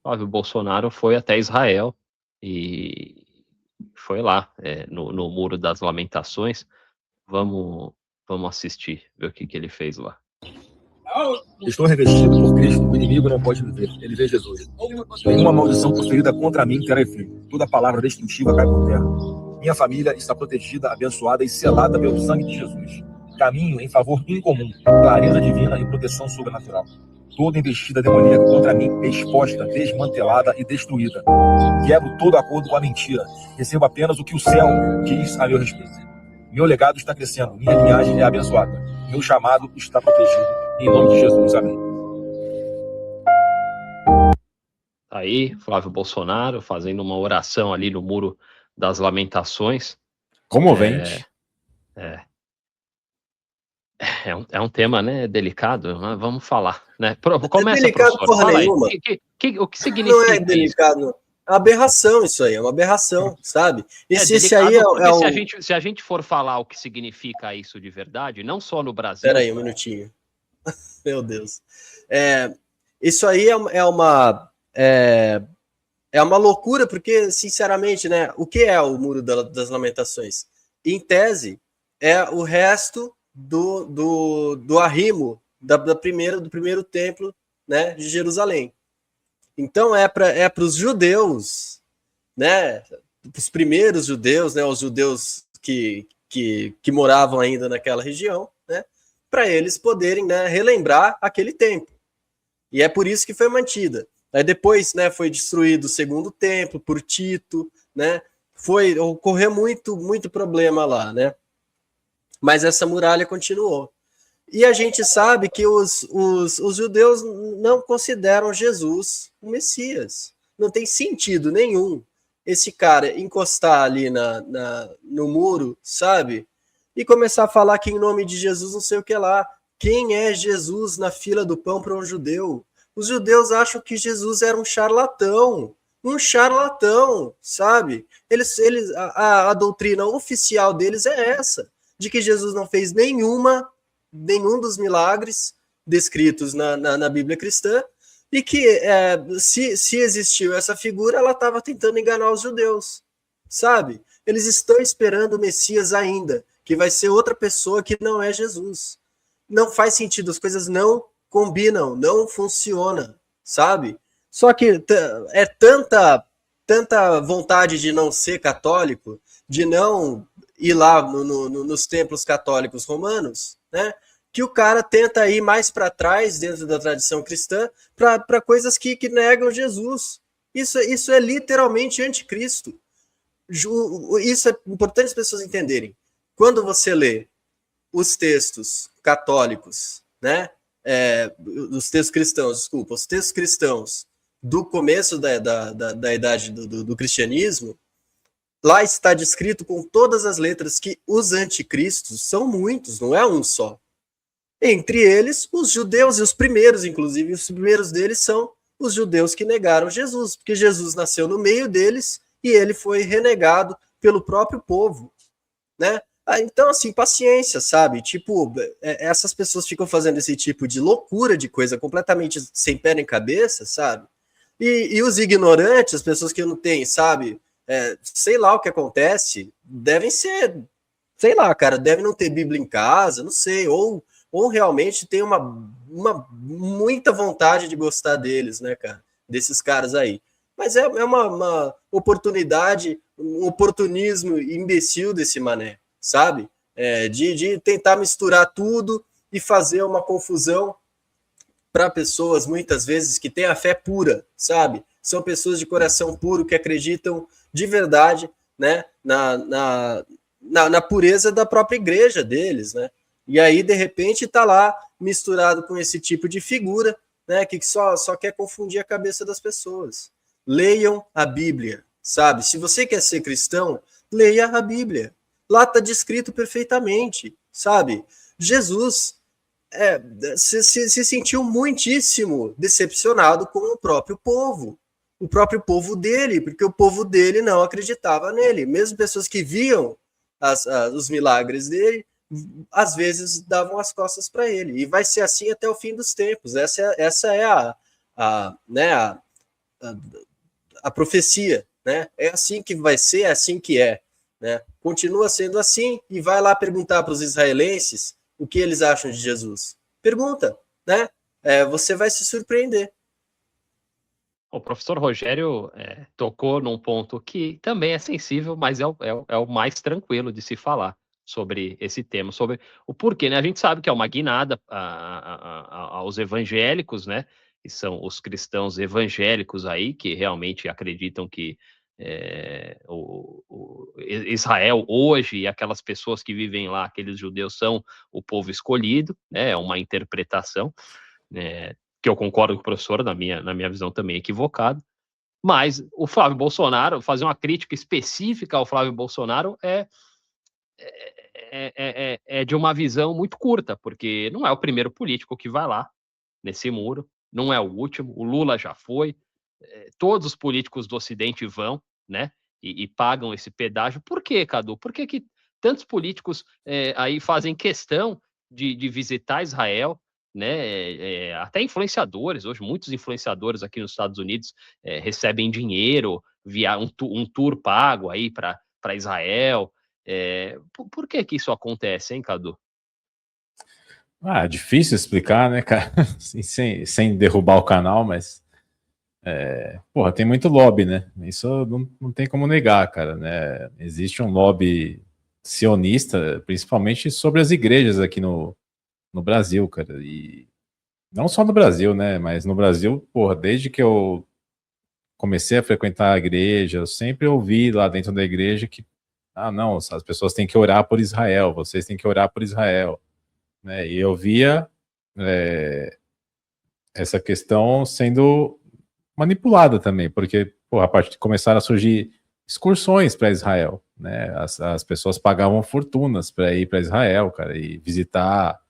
Flávio Bolsonaro foi até Israel e foi lá, no Muro das Lamentações. Vamos assistir, ver o que ele fez lá. Estou revestido por Cristo, o inimigo não pode me ver. Ele vê Jesus. Nenhuma maldição proferida contra mim terá efeito. Toda palavra destrutiva cai por terra. Minha família está protegida, abençoada e selada pelo sangue de Jesus. Caminho em favor incomum, clareza divina e proteção sobrenatural. Toda investida demoníaca contra mim é exposta, desmantelada e destruída. Quebro todo acordo com a mentira. Recebo apenas o que o céu diz a meu respeito. Meu legado está crescendo, minha linhagem é abençoada. Meu chamado está protegido. Em nome de Jesus, amém. Aí, Flávio Bolsonaro fazendo uma oração ali no Muro das Lamentações. Comovente. É um tema, né, delicado, mas vamos falar, né? Começa, delicado, professor. porra Fala aí. nenhuma. O que significa Não é isso? delicado, não. É uma aberração isso aí, é uma aberração, sabe? E se esse aí se a gente for falar o que significa isso de verdade, não só no Brasil... Espera aí um minutinho. Meu Deus. Isso aí é uma loucura, porque, sinceramente, né, o que é o Muro das Lamentações? Em tese, é o resto do arrimo do primeiro templo, né, de Jerusalém. Então é para os judeus, né, os primeiros judeus, né, os judeus que moravam ainda naquela região, né, para eles poderem, né, relembrar aquele tempo. E é por isso que foi mantida. Aí depois, né, foi destruído o segundo templo por Tito, né, ocorreu muito problema lá, né, mas essa muralha continuou. E a gente sabe que os judeus não consideram Jesus o Messias. Não tem sentido nenhum esse cara encostar ali no muro, sabe? E começar a falar que em nome de Jesus não sei o que lá. Quem é Jesus na fila do pão para um judeu? Os judeus acham que Jesus era um charlatão, sabe? A doutrina oficial deles é essa, de que Jesus não fez nenhum dos milagres descritos na Bíblia cristã, e que se existiu essa figura, ela estava tentando enganar os judeus, sabe? Eles estão esperando o Messias ainda, que vai ser outra pessoa que não é Jesus. Não faz sentido, as coisas não combinam, não funciona, sabe? Só que é tanta vontade de não ser católico, de não ir lá nos templos católicos romanos, né? Que o cara tenta ir mais para trás dentro da tradição cristã para coisas que negam Jesus. Isso é literalmente anticristo. Isso é importante as pessoas entenderem. Quando você lê os textos católicos, né? Os textos cristãos do começo da idade do cristianismo, lá está descrito com todas as letras que os anticristos são muitos, não é um só. Entre eles, os judeus, e os primeiros, inclusive, os primeiros deles são os judeus que negaram Jesus, porque Jesus nasceu no meio deles e ele foi renegado pelo próprio povo, né? Então, assim, paciência, sabe? Tipo, essas pessoas ficam fazendo esse tipo de loucura, de coisa completamente sem pé nem cabeça, sabe? E os ignorantes, as pessoas que não têm, sabe? Sei lá o que acontece, devem ser, sei lá, cara, devem não ter Bíblia em casa, não sei, ou realmente tem muita vontade de gostar deles, né, cara? Desses caras aí. Mas é uma oportunidade, um oportunismo imbecil desse mané, sabe? De tentar misturar tudo e fazer uma confusão para pessoas, muitas vezes, que têm a fé pura, sabe? São pessoas de coração puro que acreditam de verdade, né, na pureza da própria igreja deles, né? E aí, de repente, está lá misturado com esse tipo de figura, né, que só quer confundir a cabeça das pessoas. Leiam a Bíblia, sabe? Se você quer ser cristão, leia a Bíblia. Lá está descrito perfeitamente, sabe? Jesus se sentiu muitíssimo decepcionado com o próprio povo dele, porque o povo dele não acreditava nele. Mesmo pessoas que viam os milagres dele, às vezes davam as costas para ele, e vai ser assim até o fim dos tempos. Essa é a profecia, né? É assim que vai ser, é assim que é, né? Continua sendo assim, e vai lá perguntar para os israelenses o que eles acham de Jesus. Pergunta, né? Você vai se surpreender. O professor Rogério tocou num ponto que também é sensível, mas é o mais tranquilo de se falar sobre esse tema, sobre o porquê, né? A gente sabe que é uma guinada aos evangélicos, né? Que são os cristãos evangélicos aí, que realmente acreditam que Israel hoje e aquelas pessoas que vivem lá, aqueles judeus, são o povo escolhido, né? É uma interpretação, né? Que eu concordo com o professor, na minha visão também equivocado, mas o Flávio Bolsonaro, fazer uma crítica específica ao Flávio Bolsonaro é de uma visão muito curta, porque não é o primeiro político que vai lá nesse muro, não é o último, o Lula já foi, todos os políticos do Ocidente vão, né, e pagam esse pedágio. Por quê, Cadu? Por que tantos políticos aí fazem questão de visitar Israel, né? Até influenciadores, hoje muitos influenciadores aqui nos Estados Unidos recebem dinheiro via um tour pago aí para Israel. Por que isso acontece, hein, Cadu? Difícil explicar, né, cara? sem derrubar o canal, mas porra, tem muito lobby, né? Isso não tem como negar, cara, né? Existe um lobby sionista, principalmente sobre as igrejas aqui no Brasil, cara. E não só no Brasil, né? Mas no Brasil, porra, desde que eu comecei a frequentar a igreja, eu sempre ouvi lá dentro da igreja que, não, as pessoas têm que orar por Israel, vocês têm que orar por Israel, né? E eu via essa questão sendo manipulada também, porque a partir começaram a surgir excursões para Israel, né? As pessoas pagavam fortunas para ir para Israel, cara, e visitar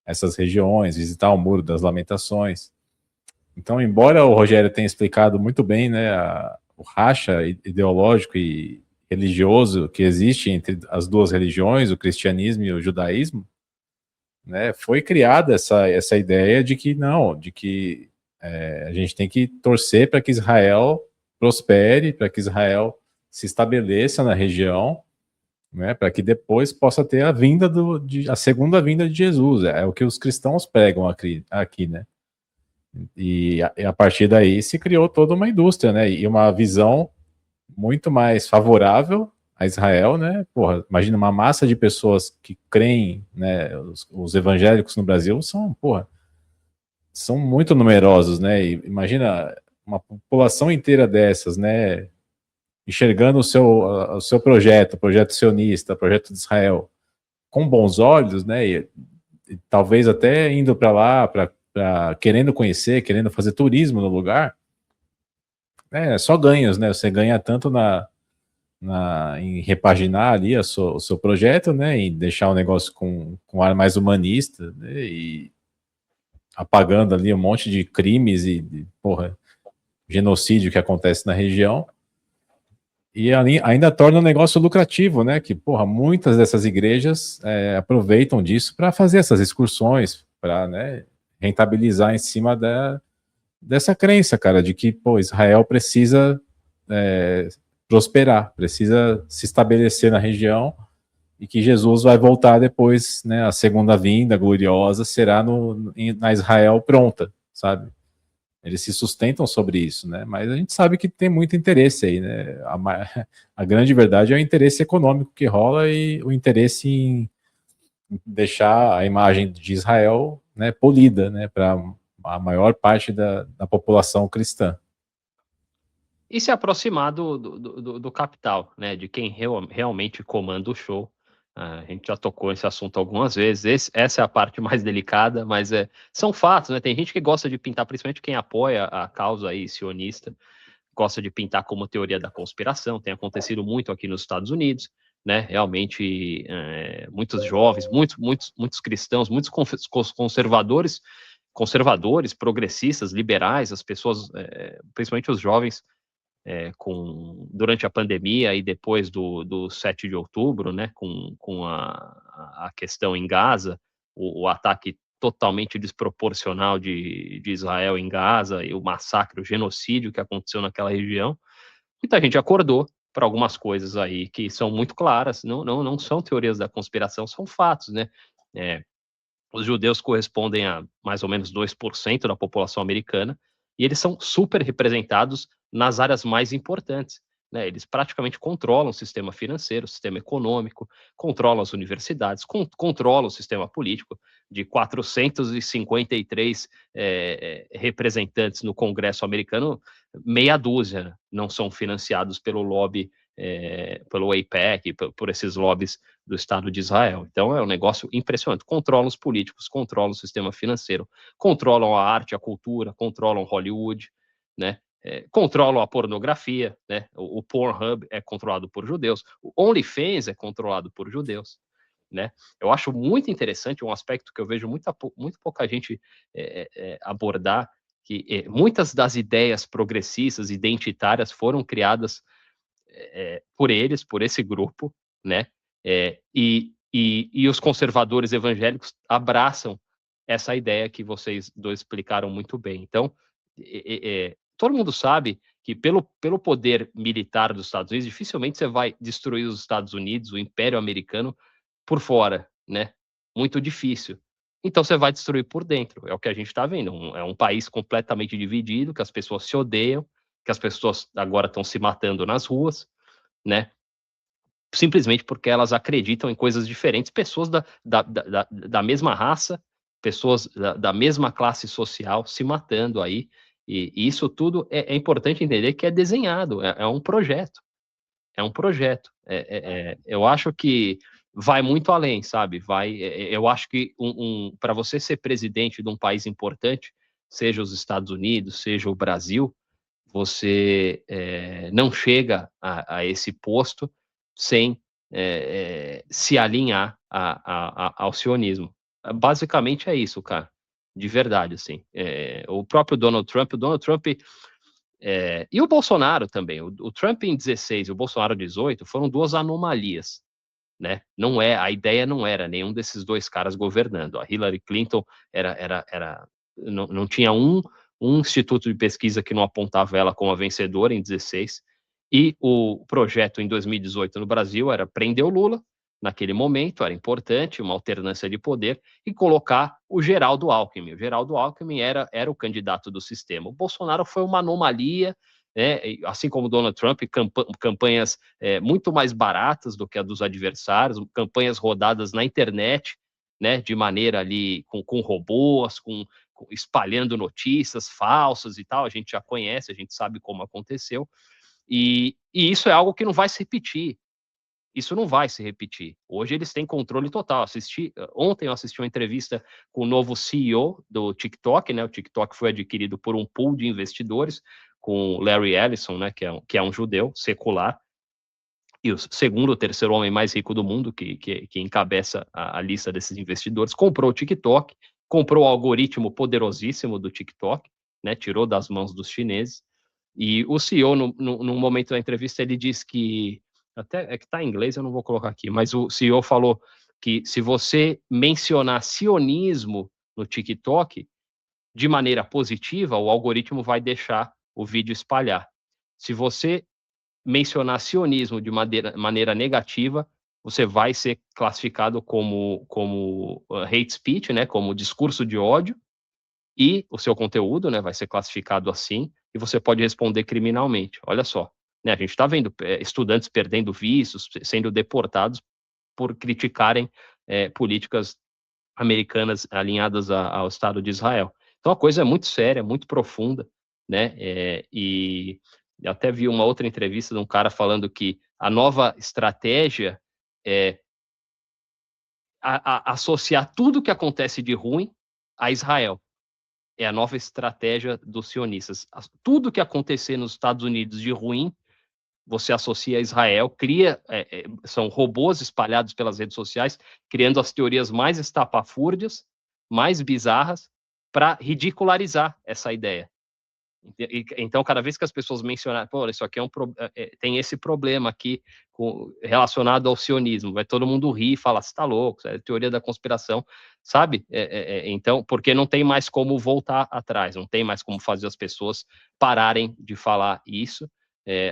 essas regiões, visitar o Muro das Lamentações. Então, embora o Rogério tenha explicado muito bem, né, o racha ideológico e religioso que existe entre as duas religiões, o cristianismo e o judaísmo, né, foi criada essa ideia de que não, de que a gente tem que torcer para que Israel prospere, para que Israel se estabeleça na região, né, para que depois possa ter a segunda vinda de Jesus. É o que os cristãos pregam aqui, né? E a partir daí se criou toda uma indústria, né? E uma visão muito mais favorável a Israel, né? Porra, imagina uma massa de pessoas que creem, né? Os evangélicos no Brasil são muito numerosos, né? E imagina uma população inteira dessas, né? Enxergando o seu projeto, projeto sionista, projeto de Israel, com bons olhos, né? E talvez até indo para lá, querendo conhecer, querendo fazer turismo no lugar, só ganhos, né? Você ganha tanto em repaginar ali o seu projeto, né? Em deixar o negócio com um ar mais humanista, né? E apagando ali um monte de crimes e genocídio que acontece na região. E ainda torna o negócio lucrativo, né? Que, muitas dessas igrejas aproveitam disso para fazer essas excursões, para, né, rentabilizar em cima dessa crença, cara, de que, Israel precisa prosperar, precisa se estabelecer na região e que Jesus vai voltar depois, né? A segunda vinda gloriosa será na Israel pronta, sabe? Eles se sustentam sobre isso, né? Mas a gente sabe que tem muito interesse aí, né? A grande verdade é o interesse econômico que rola e o interesse em deixar a imagem de Israel, né, polida, né, para a maior parte da população cristã. E se aproximar do capital, né? De quem realmente comanda o show. A gente já tocou nesse assunto algumas vezes. Essa é a parte mais delicada, mas são fatos, né? Tem gente que gosta de pintar, principalmente quem apoia a causa aí sionista, gosta de pintar como teoria da conspiração. Tem acontecido muito aqui nos Estados Unidos, né? Realmente, muitos jovens, muitos cristãos, muitos conservadores, progressistas, liberais, as pessoas, principalmente os jovens, durante a pandemia e depois do 7 de outubro, né, com a questão em Gaza, o ataque totalmente desproporcional de Israel em Gaza, e o massacre, o genocídio que aconteceu naquela região, muita gente acordou para algumas coisas aí que são muito claras, não são teorias da conspiração, são fatos, né? Os judeus correspondem a mais ou menos 2% da população americana, e eles são super representados nas áreas mais importantes, né? Eles praticamente controlam o sistema financeiro, o sistema econômico, controlam as universidades, controlam o sistema político. De 453 representantes no Congresso americano, meia dúzia não são financiados pelo lobby, pelo AIPAC, por esses lobbies do Estado de Israel. Então é um negócio impressionante. Controlam os políticos, controlam o sistema financeiro, controlam a arte, a cultura, controlam Hollywood, né? Controlam a pornografia, né? O Pornhub é controlado por judeus, o OnlyFans é controlado por judeus, né? Eu acho muito interessante um aspecto que eu vejo muito pouca gente abordar, que muitas das ideias progressistas, identitárias, foram criadas por eles, por esse grupo, né? E os conservadores evangélicos abraçam essa ideia que vocês dois explicaram muito bem. Então, todo mundo sabe que pelo poder militar dos Estados Unidos, dificilmente você vai destruir os Estados Unidos, o Império Americano, por fora, né? Muito difícil. Então você vai destruir por dentro. É o que a gente está vendo. É um país completamente dividido, que as pessoas se odeiam, que as pessoas agora estão se matando nas ruas, né? Simplesmente porque elas acreditam em coisas diferentes, pessoas da mesma raça, pessoas da mesma classe social se matando aí, e isso tudo é importante entender que é desenhado, é um projeto, eu acho que vai muito além, sabe, eu acho que para você ser presidente de um país importante, seja os Estados Unidos, seja o Brasil, você não chega a esse posto sem se alinhar ao sionismo. Basicamente é isso, cara. De verdade, assim. O próprio Donald Trump e o Bolsonaro também. O Trump em 16 e o Bolsonaro em 18 foram duas anomalias, né? A ideia não era nenhum desses dois caras governando. A Hillary Clinton não tinha um instituto de pesquisa que não apontava ela como a vencedora em 16, e o projeto em 2018 no Brasil era prender o Lula, naquele momento, era importante, uma alternância de poder, e colocar o Geraldo Alckmin. O Geraldo Alckmin era o candidato do sistema. O Bolsonaro foi uma anomalia, né? Assim como Donald Trump, campanhas muito mais baratas do que a dos adversários, campanhas rodadas na internet, né? De maneira ali, com robôs, espalhando notícias falsas e tal, a gente já conhece, a gente sabe como aconteceu, e isso é algo que não vai se repetir. Isso não vai se repetir. Hoje eles têm controle total. Ontem eu assisti uma entrevista com o novo CEO do TikTok, né? O TikTok foi adquirido por um pool de investidores, com o Larry Ellison, né? Que é um judeu secular, e o segundo ou terceiro homem mais rico do mundo, que encabeça a lista desses investidores, comprou o TikTok, comprou o algoritmo poderosíssimo do TikTok, né? Tirou das mãos dos chineses. E o CEO, no momento da entrevista, ele diz que, até é que está em inglês, eu não vou colocar aqui, mas o CEO falou que se você mencionar sionismo no TikTok de maneira positiva, o algoritmo vai deixar o vídeo espalhar. Se você mencionar sionismo de maneira negativa, você vai ser classificado como hate speech, né, como discurso de ódio, e o seu conteúdo, né, vai ser classificado assim, e você pode responder criminalmente. Olha só, né, a gente está vendo estudantes perdendo vistos, sendo deportados por criticarem políticas americanas alinhadas ao Estado de Israel. Então a coisa é muito séria, muito profunda, né? E até vi uma outra entrevista de um cara falando que a nova estratégia é associar tudo que acontece de ruim a Israel. É a nova estratégia dos sionistas. Tudo que acontecer nos Estados Unidos de ruim, você associa a Israel, são robôs espalhados pelas redes sociais, criando as teorias mais estapafúrdias, mais bizarras, para ridicularizar essa ideia. Então, cada vez que as pessoas mencionarem, pô, isso aqui tem esse problema aqui relacionado ao sionismo, vai todo mundo rir e falar, você tá louco, é teoria da conspiração, sabe? Então, porque não tem mais como voltar atrás, não tem mais como fazer as pessoas pararem de falar isso,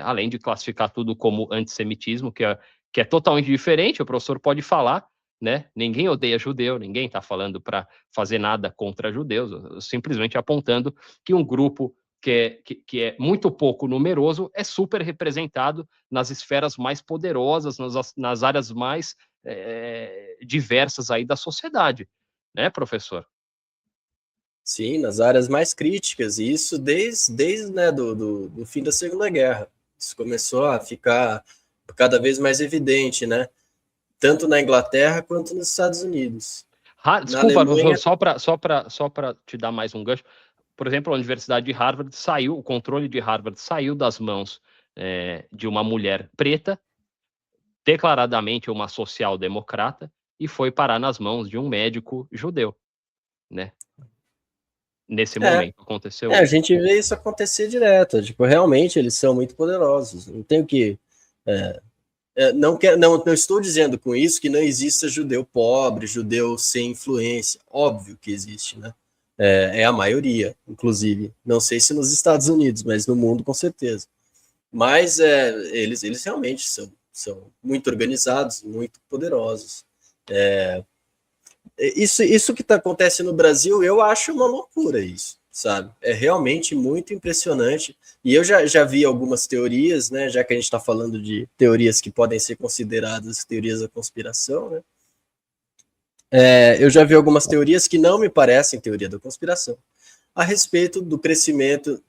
além de classificar tudo como antissemitismo, que é totalmente diferente, o professor pode falar, né? Ninguém odeia judeu, ninguém está falando para fazer nada contra judeus, simplesmente apontando que um grupo que é muito pouco numeroso é super representado nas esferas mais poderosas, nas áreas mais diversas aí da sociedade, né, professor? Sim, nas áreas mais críticas, e isso desde né, do fim da Segunda Guerra. Isso começou a ficar cada vez mais evidente, né? Tanto na Inglaterra quanto nos Estados Unidos. Desculpa, Alemanha... só para te dar mais um gancho. Por exemplo, a Universidade de Harvard o controle de Harvard saiu das mãos de uma mulher preta, declaradamente uma social-democrata, e foi parar nas mãos de um médico judeu, né? Nesse momento aconteceu a gente vê isso acontecer direto, tipo, realmente eles são muito poderosos, não tenho que... não estou dizendo com isso que não exista judeu pobre, judeu sem influência, óbvio que existe, né? É a maioria, inclusive, não sei se nos Estados Unidos, mas no mundo com certeza. Mas eles realmente são muito organizados, muito poderosos. Isso que acontece no Brasil, eu acho uma loucura isso, sabe? É realmente muito impressionante. E eu já vi algumas teorias, né? Já que a gente está falando de teorias que podem ser consideradas teorias da conspiração, né? Eu já vi algumas teorias que não me parecem teoria da conspiração, a respeito do crescimento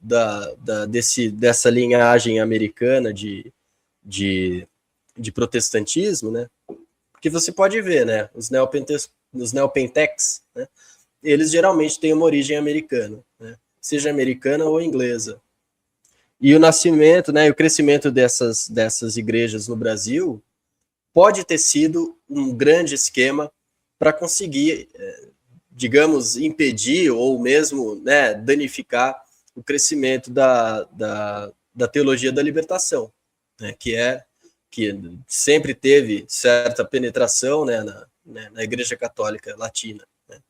dessa linhagem americana de protestantismo, né? Porque você pode ver, né? Os neopentex, né? Eles geralmente têm uma origem americana, né? Seja americana ou inglesa. E o nascimento, né, e o crescimento dessas igrejas no Brasil pode ter sido um grande esquema para conseguir, digamos, impedir ou mesmo, né, danificar o crescimento da teologia da libertação, né, que sempre teve certa penetração, né, na Igreja Católica Latina, né?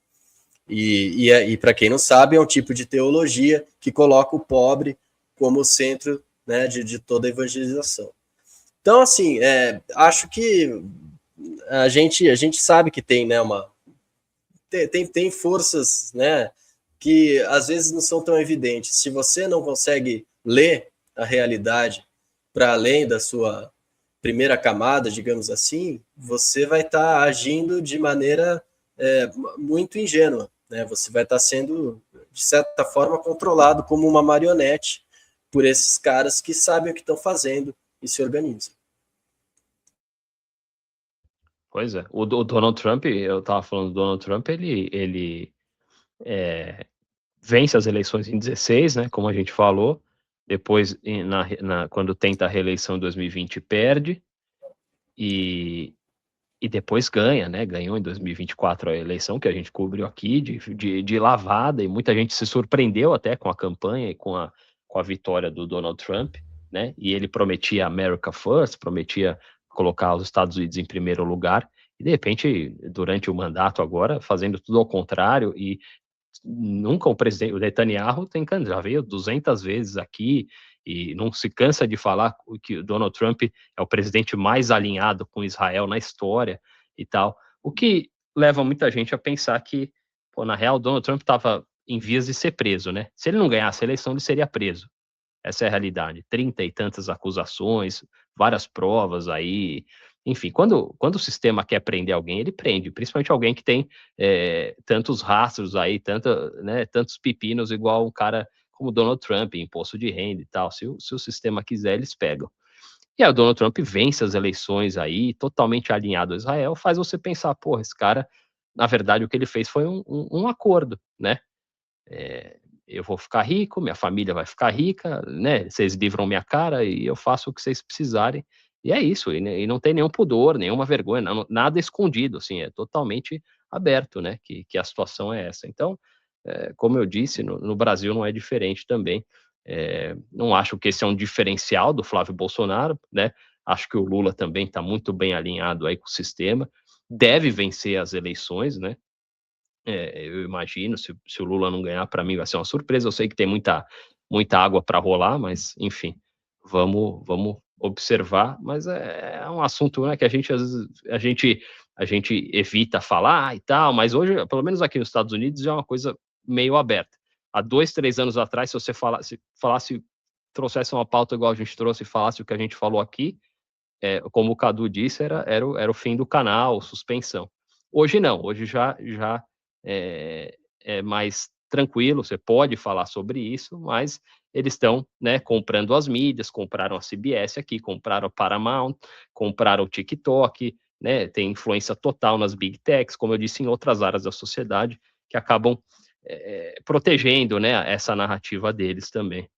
E para quem não sabe, é um tipo de teologia que coloca o pobre como centro, né, de toda a evangelização. Então, assim, acho que a gente sabe que tem, né, tem forças, né, que às vezes não são tão evidentes. Se você não consegue ler a realidade para além da sua primeira camada, digamos assim, você vai estar agindo de maneira muito ingênua, né? Você vai estar sendo, de certa forma, controlado como uma marionete por esses caras que sabem o que estão fazendo e se organizam. Pois é. O Donald Trump, eu estava falando do Donald Trump, ele vence as eleições em 16, né, como a gente falou, depois, quando tenta a reeleição em 2020, perde, e depois ganha, né, ganhou em 2024 a eleição, que a gente cobriu aqui, de lavada, e muita gente se surpreendeu até com a campanha e com a vitória do Donald Trump, né, e ele prometia America First, prometia colocar os Estados Unidos em primeiro lugar, e de repente, durante o mandato agora, fazendo tudo ao contrário, e nunca o Netanyahu já veio 200 vezes aqui, e não se cansa de falar que o Donald Trump é o presidente mais alinhado com Israel na história e tal, o que leva muita gente a pensar que, pô, na real, o Donald Trump estava em vias de ser preso, né? Se ele não ganhasse a eleição, ele seria preso. Essa é a realidade. 30 e tantas acusações, várias provas aí. Enfim, quando o sistema quer prender alguém, ele prende, principalmente alguém que tem tantos rastros aí, tantos pepinos, igual um cara como Donald Trump, imposto de renda e tal. Se o sistema quiser, eles pegam. E aí o Donald Trump vence as eleições aí, totalmente alinhado a Israel, faz você pensar, porra, esse cara, na verdade, o que ele fez foi um acordo, né? Eu vou ficar rico, minha família vai ficar rica, né? Vocês livram minha cara e eu faço o que vocês precisarem. E é isso, e não tem nenhum pudor, nenhuma vergonha, nada escondido, assim, é totalmente aberto, né? Que a situação é essa. Então, como eu disse, no Brasil não é diferente também. Não acho que esse é um diferencial do Flávio Bolsonaro, né? Acho que o Lula também está muito bem alinhado aí com o sistema, deve vencer as eleições, né? Eu imagino, se o Lula não ganhar, para mim vai ser uma surpresa. Eu sei que tem muita água para rolar, mas enfim, vamos observar. Mas é um assunto, né, que a gente às vezes a gente evita falar e tal, mas hoje, pelo menos aqui nos Estados Unidos, já é uma coisa meio aberta. Há 2, 3 anos atrás, se você falasse, trouxesse uma pauta igual a gente trouxe e falasse o que a gente falou aqui, como o Cadu disse, era o fim do canal, suspensão. Hoje não, hoje já é mais tranquilo, você pode falar sobre isso, mas eles estão, né, comprando as mídias, compraram a CBS aqui, compraram a Paramount, compraram o TikTok, né, tem influência total nas big techs, como eu disse, em outras áreas da sociedade, que acabam protegendo, né, essa narrativa deles também.